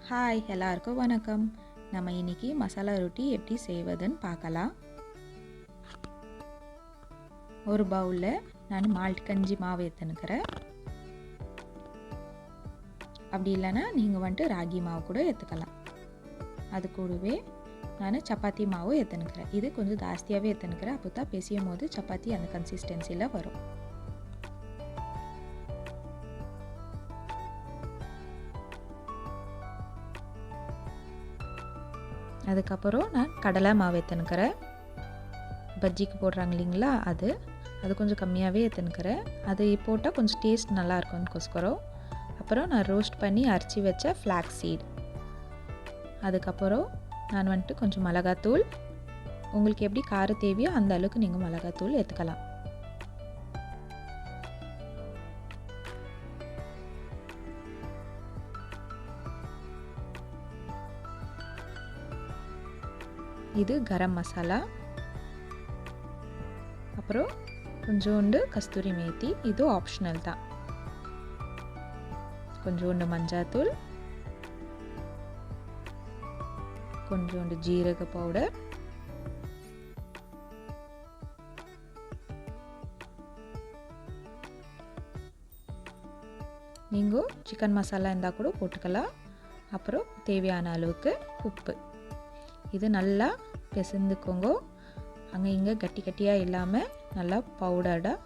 Hi, எல்லாருக்கும் வணக்கம். நம்ம இன்னைக்கு மசாலா ரொட்டி எப்படி செய்வதுன்னு பார்க்கலாம். ஒரு பவுலில் நான் மால்ட் கஞ்சி மாவு எடுத்துனுக்கிறேன். அப்படி இல்லைன்னா நீங்கள் வந்துட்டு ராகி மாவு கூட எடுத்துக்கலாம். அது கூடவே நான் சப்பாத்தி மாவு எடுத்துனுக்கிறேன். இது கொஞ்சம் ஜாஸ்தியாகவே எடுத்துனுக்கிறேன். அப்போ தான் பிசையும் போது சப்பாத்தி அந்த கன்சிஸ்டன்சியில் வரும். அதுக்கப்புறம் நான் கடலை மாவு எடுத்துனுக்கிறேன். பஜ்ஜிக்கு போடுறாங்க இல்லைங்களா, அது கொஞ்சம் கம்மியாகவே எடுத்துனுக்கிறேன். அது போட்டால் கொஞ்சம் டேஸ்ட் நல்லா இருக்கும்னுக்கோஸ்கரம். அப்புறம் நான் ரோஸ்ட் பண்ணி அரைச்சி வச்ச ஃப்ளாக்ஸ் சீட். அதுக்கப்புறம் நான் வந்துட்டு கொஞ்சம் மிளகாத்தூள், உங்களுக்கு எப்படி காரம் தேவையோ அந்த அளவுக்கு நீங்கள் மிளகாத்தூள் எடுத்துக்கலாம். இது கரம் மசாலா, அப்புறம் கொஞ்சோண்டு கஸ்தூரி மேத்தி, இது ஆப்ஷனல் தான். கொஞ்சோண்டு மஞ்சாத்தூள், கொஞ்சோண்டு ஜீரக பவுடர், நீங்கள் சிக்கன் மசாலா இருந்தால் கூட போட்டுக்கலாம். அப்புறம் தேவையான அளவுக்கு உப்பு. இது நல்லா பிசைந்துக்கோங்க. அங்கே இங்கே கட்டி கட்டியாக இல்லாமல் நல்லா பவுடர்டாக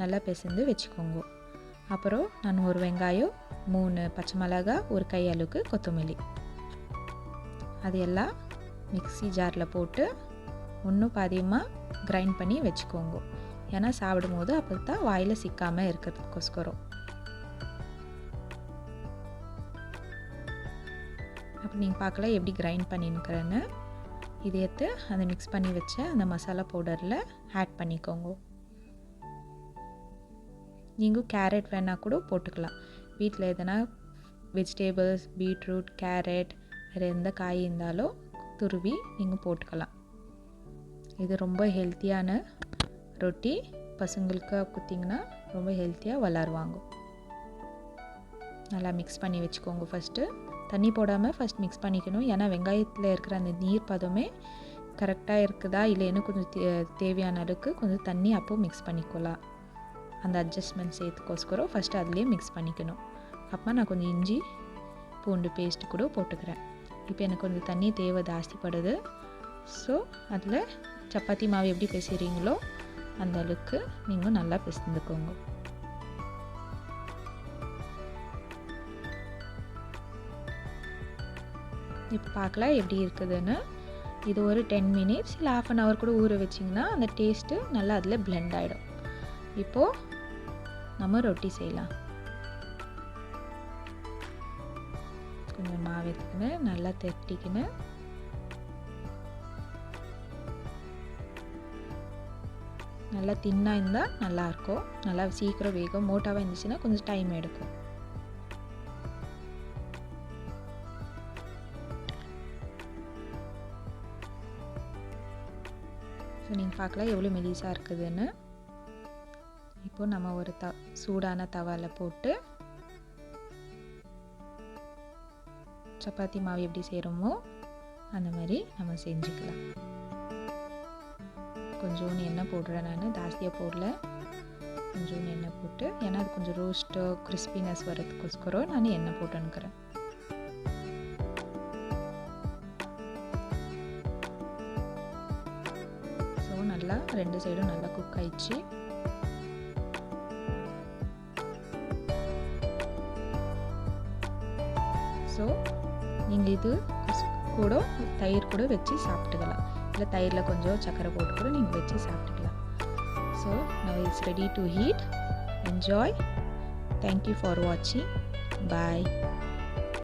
நல்லா பிசைந்து வச்சுக்கோங்க. அப்புறம் நான் ஒரு வெங்காயம், 3 பச்சை மிளகாய், ஒரு கை அளவுக்கு கொத்தமல்லி, அது எல்லாம் மிக்ஸி ஜாரில் போட்டு ஒன்றும் பாதியமாக கிரைண்ட் பண்ணி வச்சுக்கோங்க. ஏன்னா சாப்பிடும் போது அப்போ தான் வாயில் சிக்காமல் இருக்கிறதுக்கோஸ்கரம். அப்போ நீங்கள் பார்க்கலாம் எப்படி கிரைண்ட் பண்ணின்னுக்கிறேன்னு. இதை எடுத்து அதை மிக்ஸ் பண்ணி வச்ச அந்த மசாலா பவுடரில் ஆட் பண்ணிக்கோங்க. நீங்கள் கேரட் வேணால் கூட போட்டுக்கலாம். வீட்டில் எதனா வெஜிடேபிள்ஸ், பீட்ரூட், கேரட், வேறு எந்த காய் இருந்தாலும் துருவி நீங்கள் போட்டுக்கலாம். இது ரொம்ப ஹெல்த்தியான ரொட்டி. பசங்களுக்கு குத்திங்கன்னா ரொம்ப ஹெல்த்தியாக வளருவாங்க. நல்லா மிக்ஸ் பண்ணி வச்சுக்கோங்க. ஃபஸ்ட்டு தண்ணி போடாமல் ஃபஸ்ட் மிக்ஸ் பண்ணிக்கணும். ஏன்னா வெங்காயத்தில் இருக்கிற அந்த நீர் பதமே கரெக்டாக இருக்குதா இல்லைன்னு கொஞ்சம் தேவையான அளவுக்கு கொஞ்சம் தண்ணி அப்போது மிக்ஸ் பண்ணிக்கலாம். அந்த அட்ஜஸ்ட்மெண்ட் சேர்த்துக்கோஸ்கரம் ஃபஸ்ட்டு அதுலேயே மிக்ஸ் பண்ணிக்கணும். அப்போ நான் கொஞ்சம் இஞ்சி பூண்டு பேஸ்ட்டு கூட போட்டுக்கிறேன். இப்போ எனக்கு கொஞ்சம் தண்ணி தேவை ஜாஸ்திப்படுது. ஸோ அதில் சப்பாத்தி மாவு எப்படி பிசைறீங்களோ அந்த அளவுக்கு நீங்கள் நல்லா பிசைந்துக்கோங்க. இப்போ பார்க்கலாம் எப்படி இருக்குதுன்னு. இது ஒரு 10 மினிட்ஸ் இல்லை 1/2 hour கூட ஊற வச்சிங்கன்னா அந்த டேஸ்ட்டு நல்லா அதில் பிளெண்ட் ஆகிடும். இப்போது நம்ம ரொட்டி செய்யலாம். கொஞ்சம் மாவு எடுத்துக்கின்னு நல்லா தட்டிக்கின்னு நல்லா தின்னாக இருந்தால் நல்லாயிருக்கும். நல்லா சீக்கிரம் வேகும். மோட்டாவாக இருந்துச்சுன்னா கொஞ்சம் டைம் எடுக்கும். ஸோ நீங்கள் பார்க்கலாம் எவ்வளோ மெலிசாக இருக்குதுன்னு. இப்போது நம்ம ஒரு சூடான தவாவில் போட்டு சப்பாத்தி மாவு எப்படி செய்கிறோமோ அந்த மாதிரி நம்ம செஞ்சுக்கலாம். கொஞ்சோண்டு எண்ணெய் போடுறேன். நான் ஜாஸ்தியாக போடல, கொஞ்சோண்டு எண்ணெய் போட்டு, ஏன்னா அது கொஞ்சம் ரோஸ்ட்டு கிறிஸ்பினஸ் வரதுக்கோஸ்கரம் நான் எண்ணெய் போட்டுன்னுக்கிறேன். நல்லா 2 சைடும் நல்லா குக் ஆயிடுச்சு. ஸோ நீங்கள் இது கூட தயிர் கூட வச்சு சாப்பிட்டுக்கலாம். இல்லை தயிரில் கொஞ்சம் சர்க்கரை போட்டு கூட நீங்கள் வச்சு சாப்பிட்டுக்கலாம். So now it's ready to eat. Enjoy. Thank you for watching. Bye.